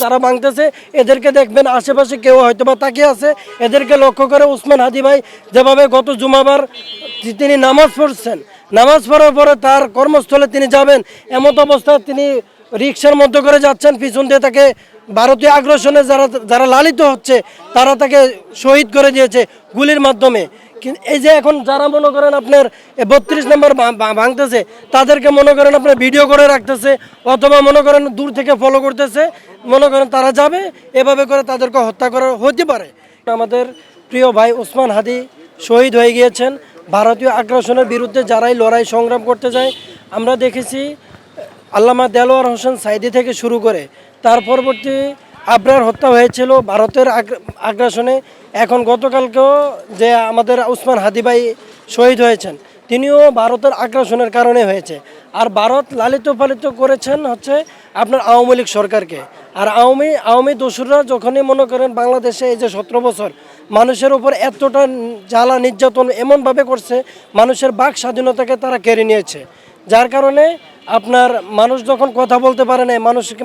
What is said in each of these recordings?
যারা ভাঙতেছে এদেরকে দেখবেন আশেপাশে কেউ হয়তো বা তাকিয়ে আছে, এদেরকে লক্ষ্য করে ওসমান হাদি ভাই যেভাবে গত জুমাবার তিনি নামাজ পড়ছেন, নামাজ পড়ার পরে তার কর্মস্থলে তিনি যাবেন, এমত অবস্থা তিনি রিক্সার মধ্যে করে যাচ্ছেন, পিছন দিয়ে তাকে ভারতীয় আগ্রাসনে যারা যারা লালিত হচ্ছে তারা তাকে শহীদ করে দিয়েছে গুলির মাধ্যমে। কিন্তু এই যে এখন যারা মনে করেন আপনার 32 নম্বর ভাঙতেছে তাদেরকে মনে করেন আপনার ভিডিও করে রাখতেছে, অথবা মনে করেন দূর থেকে ফলো করতেছে, মনে করেন তারা যাবে এভাবে করে তাদেরকে হত্যা করা হতে পারে। আমাদের প্রিয় ভাই ওসমান হাদি শহীদ হয়ে গিয়েছেন ভারতীয় আগ্রাসনের বিরুদ্ধে যারাই লড়াই সংগ্রাম করতে যায়। আমরা দেখেছি আল্লামা দেলোয়ার হোসেন সাইদি থেকে শুরু করে তার পরবর্তী আবরার হত্যা হয়েছিল ভারতের আগ্রাসনে। এখন গতকালকেও যে আমাদের ওসমান হাদি ভাই শহীদ হয়েছেন তিনিও ভারতের আগ্রাসনের কারণে হয়েছে। আর ভারত লালিত পালিত করেছেন হচ্ছে আপনার আওয়ামী লীগ সরকারকে। আর আওয়ামী দোসররা যখনই মনে করেন বাংলাদেশে এই যে 17 বছর মানুষের উপর এতটা জ্বালা নির্যাতন এমনভাবে করছে, মানুষের বাক স্বাধীনতাকে তারা কেড়ে নিয়েছে, যার কারণে আপনার মানুষ যখন কথা বলতে পারে না,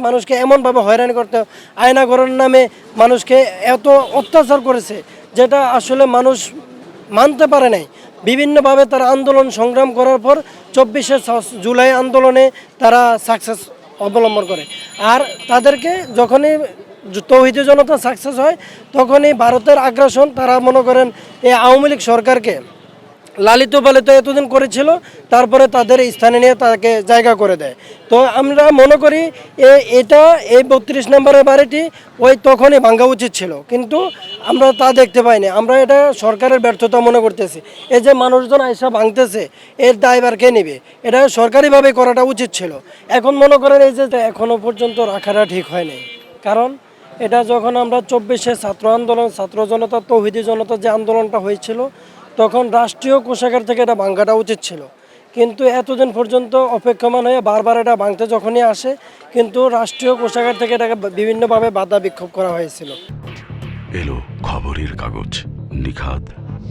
মানুষকে এমনভাবে হয়রানি করতে, আয়নাঘরের নামে মানুষকে এত অত্যাচার করেছে যেটা আসলে মানুষ মানতে পারে নাই। বিভিন্নভাবে তারা আন্দোলন সংগ্রাম করার পর 24শে জুলাই আন্দোলনে তারা সাকসেস অবলম্বন করে। আর তাদেরকে যখনই তৌহিদি জনতা সাকসেস হয় তখনই ভারতের আগ্রাসন, তারা মনে করেন এই আওয়ামী লীগ সরকারকে লালিত পালিত এতদিন করেছিল, তারপরে তাদের স্থানে নিয়ে তাকে জায়গা করে দেয়। তো আমরা মনে করি এটা এই 32 নম্বরের বাড়িটি ওই তখনই ভাঙা উচিত ছিল, কিন্তু আমরা তা দেখতে পাইনি। আমরা এটা সরকারের ব্যর্থতা মনে করতেছি। এই যে মানুষজন আইসা ভাঙতেছে এর দায়ভার কে নেবে? এটা সরকারিভাবে করাটা উচিত ছিল। এখন মনে করেন এই যে এখনও পর্যন্ত রাখাটা ঠিক হয়নি, কারণ এটা যখন আমরা 24শে ছাত্র আন্দোলন, ছাত্র জনতা, তৌহিদি জনতা যে আন্দোলনটা হয়েছিল তখন রাষ্ট্রীয় কোষাগার থেকে এটা ভাঙাটা উচিত ছিল, কিন্তু এতদিন পর্যন্ত অপেক্ষমান হয়ে বারবার এটা ভাঙতে যখনই আসে কিন্তু রাষ্ট্রীয় কোষাগার থেকে এটাকে বিভিন্নভাবে বাধা বিক্ষোভ করা হয়েছিল। এলো খবরের কাগজ, নিখাদ,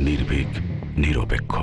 নির্ভীক, নিরপেক্ষ।